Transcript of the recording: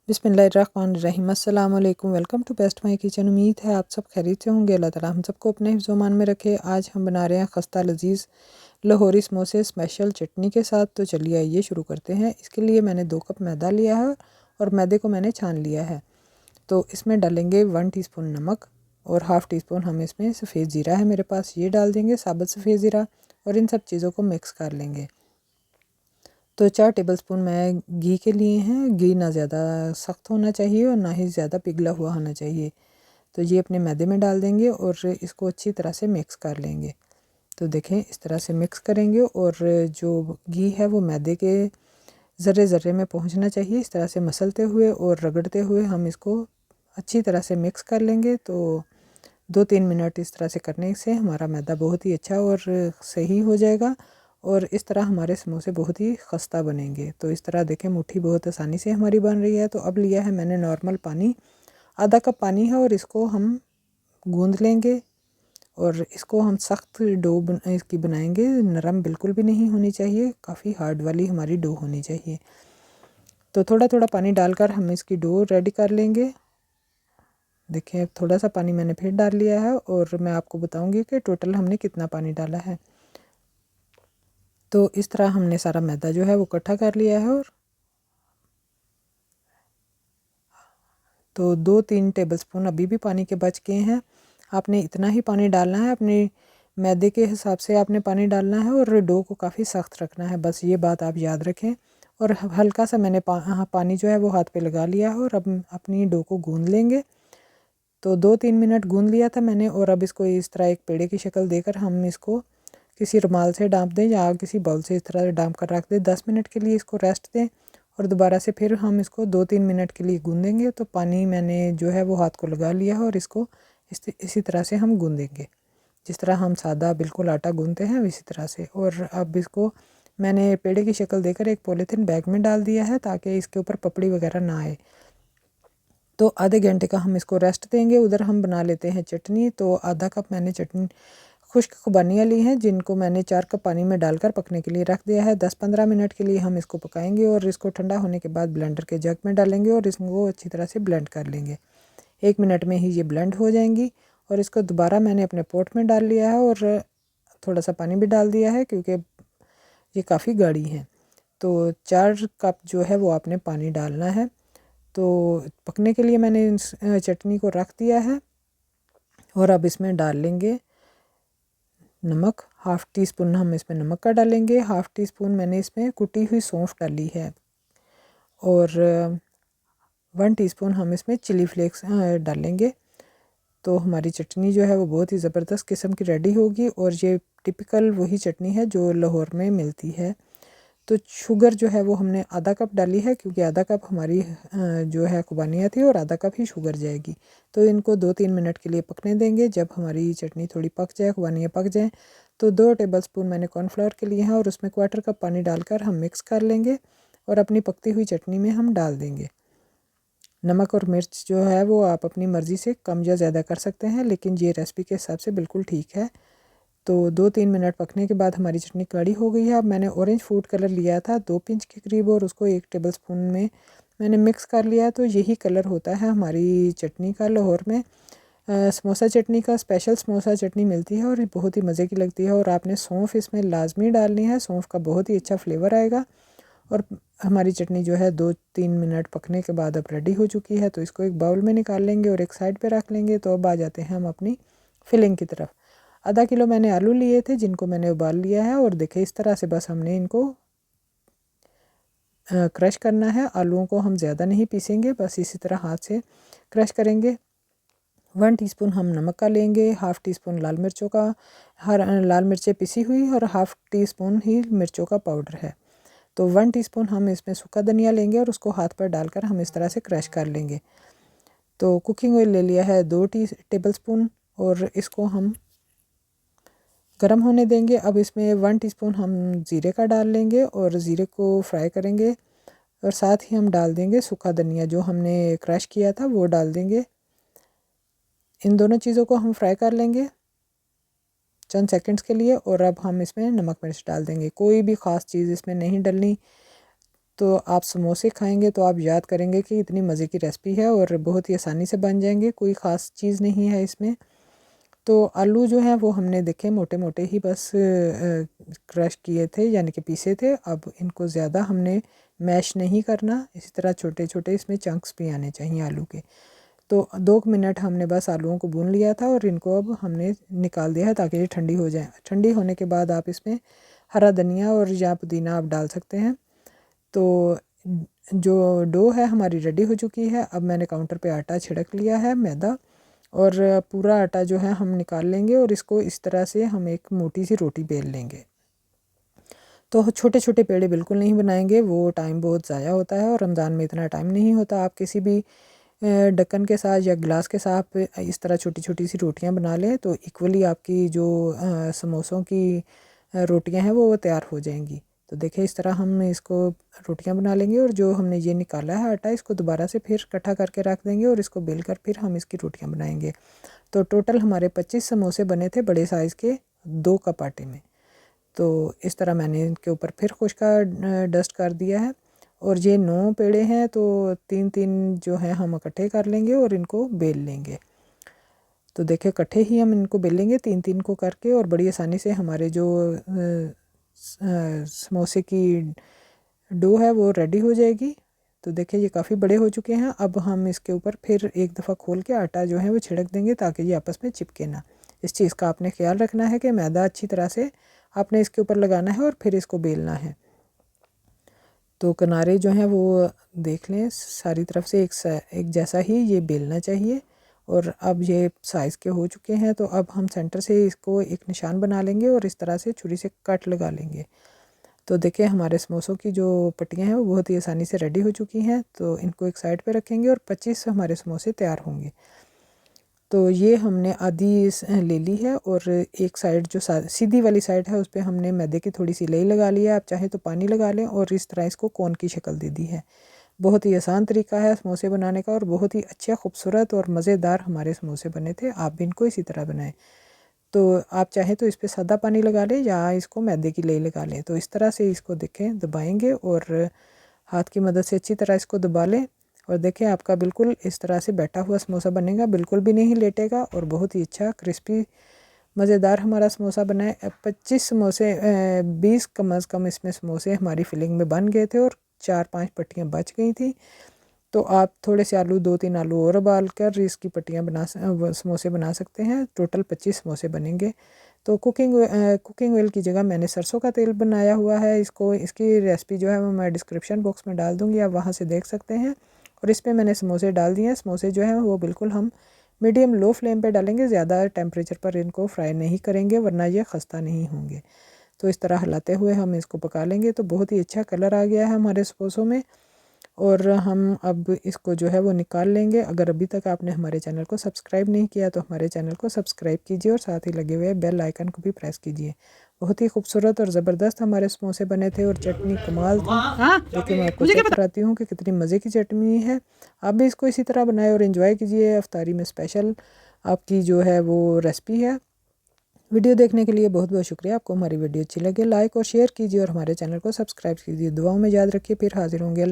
बिस्मिल्लाहिर्रहमानिर्रहीम। अस्सलाम वालेकुम। Welcome to best my kitchen. उम्मीद है आप सब खैरियत से होंगे। अल्लाह ताला हम सबको अपने हिफ्ज़-ओ-मान में रखे। आज हम बना रहे हैं खस्ता लजीज़ लाहौरी समोसे स्पेशल चटनी के साथ। तो चलिए आइए शुरू करते हैं। इसके लिए मैंने 2 कप मैदा लिया है और मैदे को मैंने छान लिया है। तो इसमें डालेंगे 1 टीस्पून नमक और हाफ़ टी स्पून हम इसमें सफ़ेद ज़ीरा है मेरे पास, ये डाल देंगे साबुत सफ़ेद ज़ीरा, और इन सब चीज़ों को मिक्स कर लेंगे। तो 4 टेबलस्पून मैं घी के लिए हैं। घी ना ज़्यादा सख्त होना चाहिए और ना ही ज़्यादा पिघला हुआ होना चाहिए। तो ये अपने मैदे में डाल देंगे और इसको अच्छी तरह से मिक्स कर लेंगे। तो देखें इस तरह से मिक्स करेंगे और जो घी है वो मैदे के ज़र्रे ज़र्रे में पहुंचना चाहिए। इस तरह से मसलते हुए और रगड़ते हुए हम इसको अच्छी तरह से मिक्स कर लेंगे। तो 2-3 मिनट इस तरह से करने से हमारा मैदा बहुत ही अच्छा और सही हो जाएगा और इस तरह हमारे समोसे बहुत ही खस्ता बनेंगे। तो इस तरह देखें मुट्ठी बहुत आसानी से हमारी बन रही है। तो अब लिया है मैंने नॉर्मल पानी, आधा कप पानी है, और इसको हम गूंद लेंगे और इसको हम सख्त डो इसकी बनाएंगे। नरम बिल्कुल भी नहीं होनी चाहिए, काफ़ी हार्ड वाली हमारी डो होनी चाहिए। तो थोड़ा थोड़ा पानी डालकर हम इसकी डो रेडी कर लेंगे। देखिए थोड़ा सा पानी मैंने फिर डाल लिया है और मैं आपको बताऊंगी कि टोटल हमने कितना पानी डाला है। तो इस तरह हमने सारा मैदा जो है वो इकट्ठा कर लिया है और तो 2-3 टेबलस्पून अभी भी पानी के बच गए हैं। आपने इतना ही पानी डालना है, अपने मैदे के हिसाब से आपने पानी डालना है और डो को काफ़ी सख्त रखना है, बस ये बात आप याद रखें। और हल्का सा मैंने पानी जो है वो हाथ पे लगा लिया है और अब अपनी डो को गूंद लेंगे। तो 2-3 मिनट गूंद लिया था मैंने और अब इसको इस तरह एक पेड़े की शक्ल देकर हम इसको किसी रुमाल से डाँप दें या किसी बाउल से इस तरह डाँप कर रख दें। 10 मिनट के लिए इसको रेस्ट दें और दोबारा से फिर हम इसको 2-3 मिनट के लिए गूंदेंगे। तो पानी मैंने जो है वो हाथ को लगा लिया है और इसको इसी तरह से हम गूंदेंगे, जिस तरह हम सादा बिल्कुल आटा गूंदते हैं इसी तरह से। और अब इसको मैंने पेड़े की शक्ल देकर एक पॉलीथीन बैग में डाल दिया है ताकि इसके ऊपर पपड़ी वगैरह ना आए। तो आधे घंटे का हम इसको रेस्ट देंगे। उधर हम बना लेते हैं चटनी। तो आधा कप मैंने चटनी खुश्क खुबानियाँ ली हैं जिनको मैंने 4 कप पानी में डालकर पकने के लिए रख दिया है। 10-15 मिनट के लिए हम इसको पकाएंगे और इसको ठंडा होने के बाद ब्लेंडर के जग में डालेंगे और इसको अच्छी तरह से ब्लेंड कर लेंगे। 1 मिनट में ही ये ब्लेंड हो जाएंगी। और इसको दोबारा मैंने अपने पॉट में डाल लिया है और थोड़ा सा पानी भी डाल दिया है क्योंकि ये काफ़ी गाढ़ी हैं। तो 4 कप जो है वो आपने पानी डालना है। तो पकने के लिए मैंने इस चटनी को रख दिया है और अब इसमें डाल लेंगे नमक। हाफ़ टी स्पून हम इसमें नमक का डालेंगे। हाफ़ टी स्पून मैंने इसमें कुटी हुई सौंफ डाली है और 1 टीस्पून हम इसमें चिली फ्लेक्स डालेंगे। तो हमारी चटनी जो है वो बहुत ही ज़बरदस्त किस्म की रेडी होगी और ये टिपिकल वही चटनी है जो लाहौर में मिलती है। तो शुगर जो है वो हमने आधा कप डाली है क्योंकि आधा कप हमारी जो है खुबानियाँ थी और आधा कप ही शुगर जाएगी। तो इनको 2-3 मिनट के लिए पकने देंगे। जब हमारी चटनी थोड़ी पक जाए, खुबानियाँ पक जाएँ, तो 2 टेबलस्पून मैंने कॉर्नफ्लोर के लिए हैं और उसमें 1/4 कप पानी डालकर हम मिक्स कर लेंगे और अपनी पकती हुई चटनी में हम डाल देंगे। नमक और मिर्च जो है वो आप अपनी मर्ज़ी से कम या ज़्यादा कर सकते हैं, लेकिन ये रेसिपी के हिसाब से बिल्कुल ठीक है। तो 2-3 मिनट पकने के बाद हमारी चटनी गाढ़ी हो गई है। अब मैंने ऑरेंज फूड कलर लिया था 2 पिंच के करीब और उसको 1 टेबलस्पून में मैंने मिक्स कर लिया। तो यही कलर होता है हमारी चटनी का। लाहौर में समोसा चटनी का स्पेशल समोसा चटनी मिलती है और ये बहुत ही मज़े की लगती है। और आपने सौंफ इसमें लाजमी डालनी है, सौंफ का बहुत ही अच्छा फ्लेवर आएगा। और हमारी चटनी जो है 2-3 मिनट पकने के बाद अब रेडी हो चुकी है। तो इसको एक बाउल में निकाल लेंगे और एक साइड पे रख लेंगे। तो अब आ जाते हैं हम अपनी फिलिंग की तरफ। आधा किलो मैंने आलू लिए थे जिनको मैंने उबाल लिया है और देखिए इस तरह से बस हमने इनको क्रश करना है। आलूओं को हम ज़्यादा नहीं पीसेंगे, बस इसी तरह हाथ से क्रश करेंगे। 1 टीस्पून हम नमक का लेंगे, हाफ़ टी स्पून लाल मिर्चों का, लाल मिर्चें पिसी हुई और हाफ़ टी स्पून ही मिर्चों का पाउडर है। तो 1 टीस्पून हम इसमें सूखा धनिया लेंगे और उसको हाथ पर डालकर हम इस तरह से क्रश कर लेंगे। तो कुकिंग ऑयल ले लिया है 2 टेबलस्पून और इसको हम गरम होने देंगे। अब इसमें 1 टीस्पून हम ज़ीरे का डाल लेंगे और ज़ीरे को फ्राई करेंगे और साथ ही हम डाल देंगे सूखा धनिया जो हमने क्रश किया था वो डाल देंगे। इन दोनों चीज़ों को हम फ्राई कर लेंगे चंद सेकंड्स के लिए और अब हम इसमें नमक मिर्च डाल देंगे। कोई भी ख़ास चीज़ इसमें नहीं डलनी। तो आप समोसे खाएंगे तो आप याद करेंगे कि इतनी मज़े की रेसिपी है और बहुत ही आसानी से बन जाएंगे, कोई ख़ास चीज़ नहीं है इसमें। तो आलू जो हैं वो हमने देखे मोटे मोटे ही बस क्रश किए थे, यानी कि पीसे थे। अब इनको ज़्यादा हमने मैश नहीं करना, इसी तरह छोटे छोटे इसमें चंक्स भी आने चाहिए आलू के। तो 2 मिनट हमने बस आलूओं को भून लिया था और इनको अब हमने निकाल दिया है ताकि ये ठंडी हो जाए। ठंडी होने के बाद आप इसमें हरा धनिया और या पुदीना आप डाल सकते हैं। तो जो डो है हमारी रेडी हो चुकी है। अब मैंने काउंटर पे आटा छिड़क लिया है, मैदा, और पूरा आटा जो है हम निकाल लेंगे और इसको इस तरह से हम एक मोटी सी रोटी बेल लेंगे। तो छोटे छोटे पेड़े बिल्कुल नहीं बनाएंगे, वो टाइम बहुत ज़ाया होता है और रमज़ान में इतना टाइम नहीं होता। आप किसी भी ढक्कन के साथ या गिलास के साथ इस तरह छोटी छोटी सी रोटियां बना लें तो इक्वली आपकी जो समोसों की रोटियां हैं वो तैयार हो जाएंगी। तो देखिए इस तरह हम इसको रोटियां बना लेंगे और जो हमने ये निकाला है आटा इसको दोबारा से फिर इकट्ठा करके रख देंगे और इसको बेल कर फिर हम इसकी रोटियां बनाएंगे। तो टोटल हमारे 25 समोसे बने थे बड़े साइज़ के 2 कप आटे में। तो इस तरह मैंने इनके ऊपर फिर खुश्का डस्ट कर दिया है। और ये 9 पेड़े हैं तो 3-3 जो हैं हम इकट्ठे कर लेंगे और इनको बेल लेंगे। तो देखिए इकट्ठे ही हम इनको बेलेंगे 3-3 को करके और बड़ी आसानी से हमारे जो समोसे की डो है वो रेडी हो जाएगी। तो देखिए ये काफ़ी बड़े हो चुके हैं। अब हम इसके ऊपर फिर एक दफ़ा खोल के आटा जो है वो छिड़क देंगे ताकि ये आपस में चिपके ना। इस चीज़ का आपने ख्याल रखना है कि मैदा अच्छी तरह से आपने इसके ऊपर लगाना है और फिर इसको बेलना है। तो किनारे जो हैं वो देख लें सारी तरफ से एक जैसा ही ये बेलना चाहिए। और अब ये साइज़ के हो चुके हैं तो अब हम सेंटर से इसको एक निशान बना लेंगे और इस तरह से छुरी से कट लगा लेंगे। तो देखिए हमारे समोसों की जो पट्टियाँ हैं वो बहुत ही आसानी से रेडी हो चुकी हैं। तो इनको एक साइड पे रखेंगे और 25 हमारे समोसे तैयार होंगे। तो ये हमने आधी ले ली है और एक साइड जो सीधी वाली साइड है उस पर हमने मैदे की थोड़ी सी लेई लगा ली है। आप चाहे तो पानी लगा लें और इस तरह इसको कोन की शक्ल दे दी है। बहुत ही आसान तरीका है समोसे बनाने का और बहुत ही अच्छे खूबसूरत और मज़ेदार हमारे समोसे बने थे। आप भी इनको इसी तरह बनाएं। तो आप चाहें तो इस पर सादा पानी लगा लें या इसको मैदे की लेई लगा लें। तो इस तरह से इसको देखें दबाएंगे और हाथ की मदद से अच्छी तरह इसको दबा लें और देखें आपका बिल्कुल इस तरह से बैठा हुआ समोसा बनेगा, बिल्कुल भी नहीं लेटेगा और बहुत ही अच्छा क्रिस्पी मज़ेदार हमारा समोसा बना है। 25 समोसे 20 कम अज़ कम इसमें समोसे हमारी फिलिंग में बन गए थे और 4-5 पट्टियाँ बच गई थी। तो आप थोड़े से आलू 2-3 आलू और उबाल कर इसकी पट्टियाँ समोसे बना सकते हैं। टोटल 25 समोसे बनेंगे। तो कुकिंग ऑयल की जगह मैंने सरसों का तेल बनाया हुआ है। इसकी रेसिपी जो है वो मैं डिस्क्रिप्शन बॉक्स में डाल दूँगी, आप वहाँ से देख सकते हैं। और इस पर मैंने समोसे डाल दिए हैं। समोसे जो हैं वो बिल्कुल हम मीडियम लो फ्लेम पे डालेंगे, ज़्यादा टेम्परेचर पर इनको फ्राई नहीं करेंगे वरना ये खस्ता नहीं होंगे। तो इस तरह हिलाते हुए हम इसको पका लेंगे। तो बहुत ही अच्छा कलर आ गया है हमारे समोसों में और हम अब इसको जो है वो निकाल लेंगे। अगर अभी तक आपने हमारे चैनल को सब्सक्राइब नहीं किया तो हमारे चैनल को सब्सक्राइब कीजिए और साथ ही लगे हुए बेल आइकन को भी प्रेस कीजिए। बहुत ही खूबसूरत और ज़बरदस्त हमारे समोसे बने थे और चटनी कमाल थी। देखिए मैं आपको चेक कराती हूँ कि कितनी मज़े की चटनी है। आप भी इसको इसी तरह बनाए और इन्जॉय कीजिए। इफ्तारी में स्पेशल आपकी जो है वो रेसिपी है। वीडियो देखने के लिए बहुत बहुत शुक्रिया। आपको हमारी वीडियो अच्छी लगे लाइक और शेयर कीजिए और हमारे चैनल को सब्सक्राइब कीजिए। दुआओं में याद रखिए, फिर हाजिर होंगे।